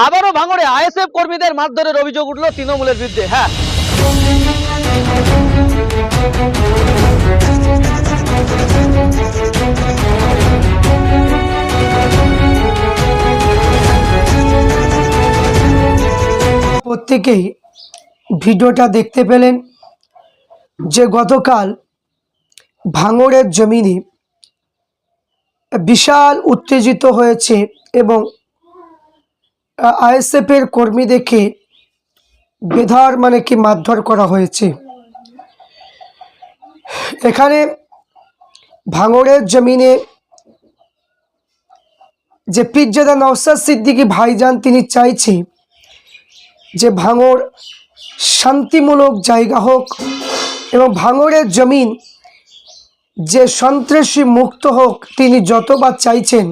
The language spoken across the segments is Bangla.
আবারও ভাঙড়ে আইএসএফ কর্মীদের মারধরের অভিযোগ উঠল তৃণমূলের বিরুদ্ধে। হ্যাঁ, প্রত্যেকেই ভিডিওটা দেখতে পেলেন যে গতকাল ভাঙড়ের জমিনে বিশাল উত্তেজিত হয়েছে এবং আইএসএফের কর্মীদেরকে বেধড় মারধর করা হয়েছে। এখানে ভাঙড়ের জমিনে যে পীরজাদা নওশাদ সিদ্দিকী ভাইজান তিনি চাইছে যে ভাঙড় শান্তিমূলক জায়গা হোক এবং ভাঙড়ের জমিন যে সন্ত্রাসী মুক্ত হোক, তিনি যতবার চাইছেন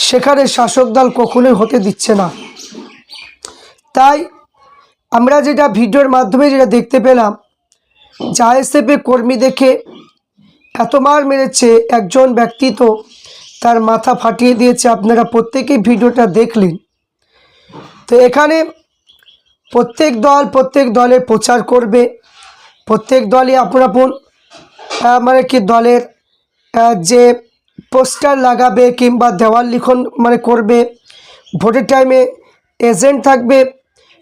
সেখানে শাসক দল কখনোই হতে দিচ্ছে না। তাই আমরা যেটা ভিডিওর মাধ্যমে যেটা দেখতে পেলাম যে আইএসএফের কর্মী দেখে এত মার মেরেছে, একজন ব্যক্তি তো তার মাথা ফাটিয়ে দিয়েছে। আপনারা প্রত্যেকেই ভিডিওটা দেখলেন। তো এখানে প্রত্যেক দলের প্রচার করবে, প্রত্যেক দলই আপন আপন দলের যে পোস্টার লাগাবে কিংবা দেওয়াল লিখন করবে, ভোটের টাইমে এজেন্ট থাকবে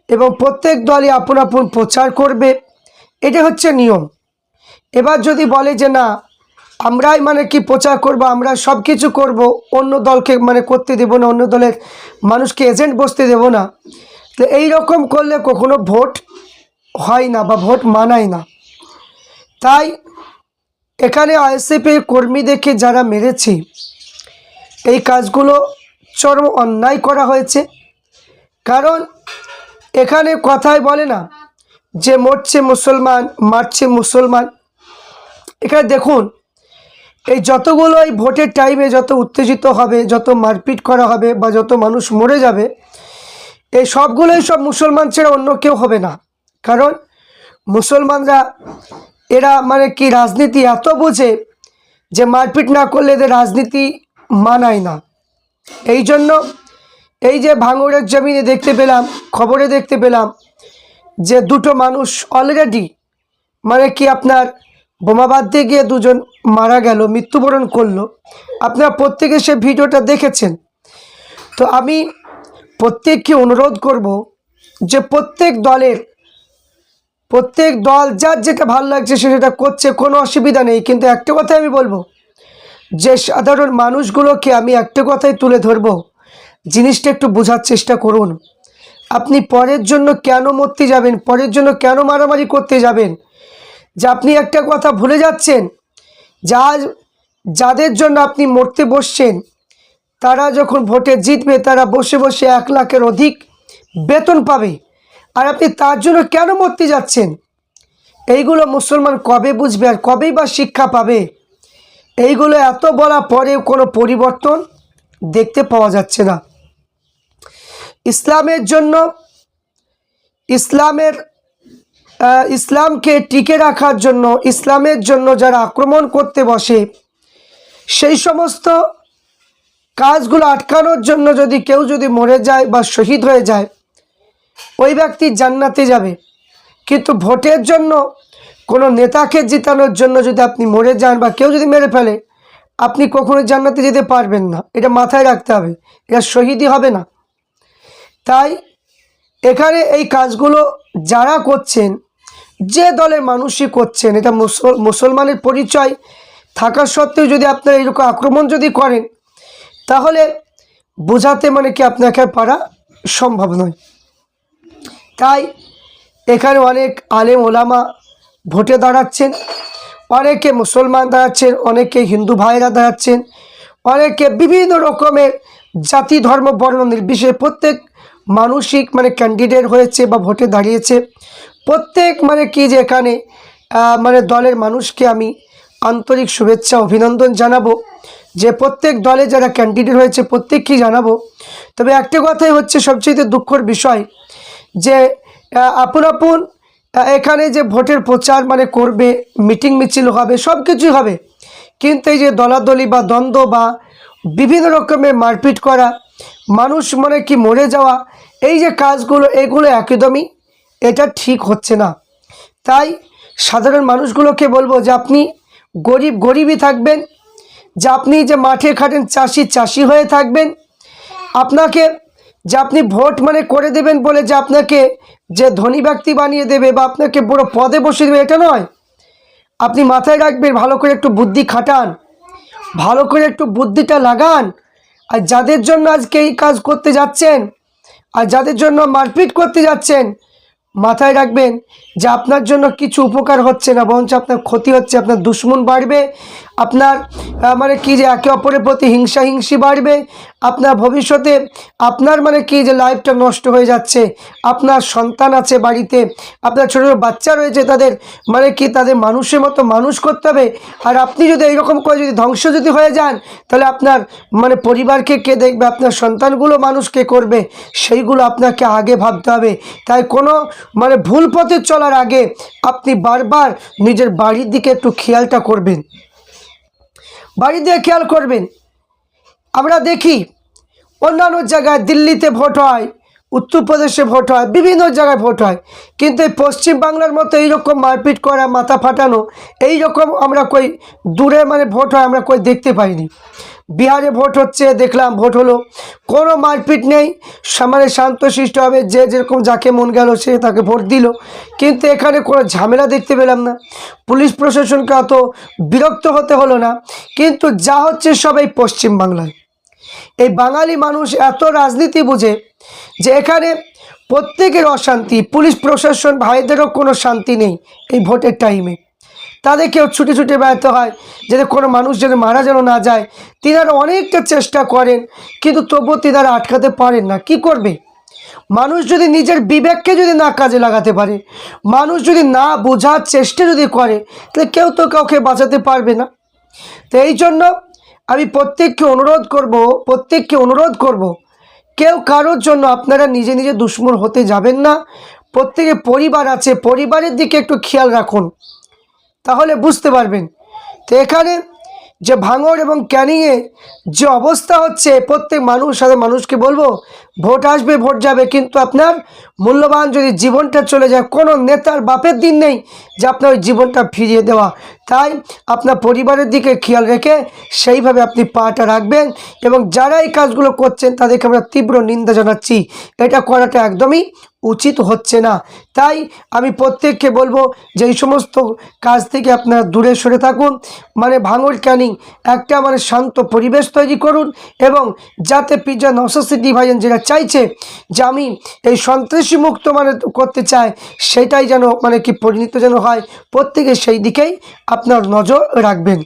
এবং প্রত্যেক দলই আপন আপন প্রচার করবে। এটা হচ্ছে নিয়ম। এবার যদি বলে যে না আমরাই প্রচার করব, আমরা সব কিছু করবো, অন্য দলকে করতে দেব না, অন্য দলের মানুষকে এজেন্ট বসতে দেব না, তো এই রকম করলে কখনো ভোট হয় না বা ভোট মানায় না। তাই এখানে আইএসএফের কর্মীদেরকে যারা মেরেছে, এই কাজগুলো চরম অন্যায় করা হয়েছে। কারণ এখানে কথাই বলে না যে মরছে মুসলমান মারছে মুসলমান। এখানে দেখুন এই যতগুলো এই ভোটের টাইমে যত উত্তেজিত হবে, যত মারপিট করা হবে বা যত মানুষ মরে যাবে, এই সবগুলোই সব মুসলমান ছাড়া অন্য কেউ হবে না। কারণ মুসলমানরা এরা রাজনীতি এত বোঝে যে মারপিট না করলে এদের রাজনীতি মানায় না। এই জন্য এই যে ভাঙড়ের জমিনে দেখতে পেলাম, খবরে দেখতে পেলাম যে দুটো মানুষ অলরেডি আপনার বোমা বাঁধতে গিয়ে দুজন মারা গেল, মৃত্যুবরণ করলো। আপনারা প্রত্যেকে সে ভিডিওটা দেখেছেন। তো আমি প্রত্যেককে অনুরোধ করব যে প্রত্যেক দল যার যেটা ভালো লাগছে সে সেটা করছে, কোনো অসুবিধা নেই। কিন্তু একটা কথাই আমি বলবো যে সাধারণ মানুষগুলোকে আমি একটা কথাই তুলে ধরবো, জিনিসটা একটু বোঝার চেষ্টা করুন। আপনি পরের জন্য কেন মরতে যাবেন, পরের জন্য কেন মারামারি করতে যাবেন? যে আপনি একটা কথা ভুলে যাচ্ছেন, যাদের জন্য আপনি মরতে বসছেন তারা যখন ভোটে জিতবে তারা বসে বসে 1 লাখের অধিক বেতন পাবে, আর আপনি তার জন্য কেন মরতে যাচ্ছেন? এইগুলো মুসলমান কবে বুঝবে আর কবেই বা শিক্ষা পাবে? এইগুলো এত বলা পরেও কোনো পরিবর্তন দেখতে পাওয়া যাচ্ছে না। ইসলামের জন্য ইসলামকে টিকে রাখার জন্য, ইসলামের জন্য যারা আক্রমণ করতে বসে, সেই সমস্ত কাজগুলো আটকানোর জন্য যদি কেউ মরে যায় বা শহীদ হয়ে যায়, ওই ব্যক্তি জান্নাতে যাবে। কিন্তু ভোটের জন্য কোনো নেতাকে জিতানোর জন্য যদি আপনি মরে যান বা কেউ যদি মেরে ফেলে, আপনি কখনো জান্নাতে যেতে পারবেন না। এটা মাথায় রাখতে হবে, এটা শহীদই হবে না। তাই এখানে এই কাজগুলো যারা করছেন, যে দলের মানুষই করছেন, এটা মুসলমানের পরিচয় থাকা সত্ত্বেও যদি আপনারা এরকম আক্রমণ যদি করেন, তাহলে বোঝাতে আপনাকে পারা সম্ভব নয়। তাই এখানে অনেক আলেম ওলামা ভোটে দাঁড়াচ্ছেন, অনেকে মুসলমান দাঁড়াচ্ছেন, অনেকে হিন্দু ভাইরা দাঁড়াচ্ছেন, অনেকে বিভিন্ন রকমের জাতি ধর্ম বর্ণ নির্বিশেষে প্রত্যেক মানুষই ক্যান্ডিডেট হয়েছে বা ভোটে দাঁড়িয়েছে। প্রত্যেক যে এখানে দলের মানুষকে আমি আন্তরিক শুভেচ্ছা অভিনন্দন জানাবো, যে প্রত্যেক দলে যারা ক্যান্ডিডেট হয়েছে প্রত্যেককেই জানাবো তবে একটা কথাই হচ্ছে সবচেয়ে দুঃখের বিষয় যে আপন আপন এখানে যে ভোটের প্রচার মানে করবে, মিটিং মিছিল হবে, সব কিছুই হবে, কিন্তু এই যে দলাদলি বা দ্বন্দ্ব বা বিভিন্ন রকমের মারপিট করা, মানুষ মানে কি মরে যাওয়া, এই যে কাজগুলো, এগুলো একদমই এটা ঠিক হচ্ছে না। তাই সাধারণ মানুষগুলোকে বলবো যে আপনি গরিবই থাকবেন, যে আপনি যে মাঠে খাটেন চাষি হয়ে থাকবেন। আপনাকে যে আপনি ভোট মানে করে দেবেন বলে যে আপনাকে যে ধনী ব্যক্তি বানিয়ে দেবে বা আপনাকে বড় পদে বসিয়ে দেবে, এটা নয়। আপনি মাথায় রাখবেন, ভালো করে একটু বুদ্ধি খাটান, ভালো করে একটু বুদ্ধিটা লাগান। আর যাদের জন্য আজকে এই কাজ করতে যাচ্ছেন আর যাদের জন্য মারপিট করতে যাচ্ছেন, মাথায় রাখবেন যে আপনার জন্য কিছু উপকার হচ্ছে না, বরঞ্চ আপনার ক্ষতি হচ্ছে। আপনার দুশ্মন বাড়বে, আপনার মানে কি যে একে অপরের প্রতি হিংসি বাড়বে, আপনার ভবিষ্যতে আপনার মানে কি যে লাইফটা নষ্ট হয়ে যাচ্ছে। আপনার সন্তান আছে বাড়িতে, আপনার ছোটো ছোটো বাচ্চা রয়েছে, তাদের মানে কি তাদের মানুষের মতো মানুষ করতে হবে। আর আপনি যদি এইরকম করে যদি ধ্বংস যদি হয়ে যান, তাহলে আপনার মানে পরিবারকে কে দেখবে, আপনার সন্তানগুলো মানুষ কে করবে, সেইগুলো আপনাকে আগে ভাবতে হবে। তাই কোনো মানে ভুল পথে চলার আগে আপনি বারবার নিজের বাড়ির দিকে একটু খেয়ালটা করবেন, বাড়ির দিকে খেয়াল করবেন। আমরা দেখি অন্যান্য জায়গায় দিল্লিতে ভোট হয়, উত্তরপ্রদেশে ভোট হয়, বিভিন্ন জায়গায় ভোট হয়, কিন্তু এই পশ্চিমবাংলার মতো এইরকম মারপিট করা, মাথা ফাটানো, এইরকম আমরা কই দূরে মানে ভোট হয় আমরা কই দেখতে পাইনি। বিহারে ভোট হচ্ছে, দেখলাম ভোট হলো, কোনো মারপিট নেই, মানে শান্তশিষ্টভাবে যে যেরকম যাকে মন গেল সে তাকে ভোট দিল, কিন্তু এখানে কোনো ঝামেলা দেখতে পেলাম না। পুলিশ প্রশাসনকে অত বিরক্ত হতে হলো না। কিন্তু যা হচ্ছে সব এই পশ্চিমবাংলায়। এই বাঙালি মানুষ এত রাজনীতি বুঝে যে এখানে প্রত্যেকের অশান্তি, পুলিশ প্রশাসন ভাইদেরও কোনো শান্তি নেই। এই ভোটের টাইমে তাদেরকেও ছুটে বেড়াতে হয় যাতে কোনো মানুষ যেন মারা যেন না যায়। তিনারা অনেকটা চেষ্টা করেন, কিন্তু তবুও তিনারা আটকাতে পারেন না। কি করবে? মানুষ যদি নিজের বিবেককে যদি না কাজে লাগাতে পারে, মানুষ যদি না বোঝার চেষ্টা যদি করে, তাহলে কেউ তো কাউকে বাঁচাতে পারবে না। তো এই জন্য আমি প্রত্যেককে অনুরোধ করব, কেউ কারোর জন্য আপনারা নিজে দুশ্মন হতে যাবেন না। প্রত্যেকের পরিবার আছে, পরিবারের দিকে একটু খেয়াল রাখুন, তাহলে বুঝতে পারবেন। তো এখানে যে ভাঙড় এবং ক্যানিংয়ে যে অবস্থা হচ্ছে, প্রত্যেক মানুষকে বলবো ভোট আসবে, ভোট যাবে, কিন্তু আপনার মূল্যবান যদি জীবনটা চলে যায়, কোনো নেতার বাপের দিন নেই যে আপনার ওই জীবনটা ফিরিয়ে দেওয়া। তাই আপনার পরিবারের দিকে খেয়াল রেখে সেইভাবে আপনি পাটা রাখবেন। এবং যারা এই কাজগুলো করছেন তাদেরকে আমরা তীব্র নিন্দা জানাচ্ছি, এটা করাটা একদমই উচিত হচ্ছে না। তাই আমি প্রত্যেককে বলবো যে এই সমস্ত কাজ থেকে আপনারা দূরে সরে থাকুন। মানে ভাঙড় ক্যানিং একটা মানে শান্ত পরিবেশ তৈরি করুন, এবং যাতে পিজ্জা নওশাদ সিদ্দিকী ভাইজান যেটা চাইছে যে আমি এই সন্ত্রাসী মুক্ত মানে করতে চাই, সেটাই যেন মানে কি পরিণত যেন হয়, প্রত্যেকে সেই দিকেই আপনার নজর রাখবেন।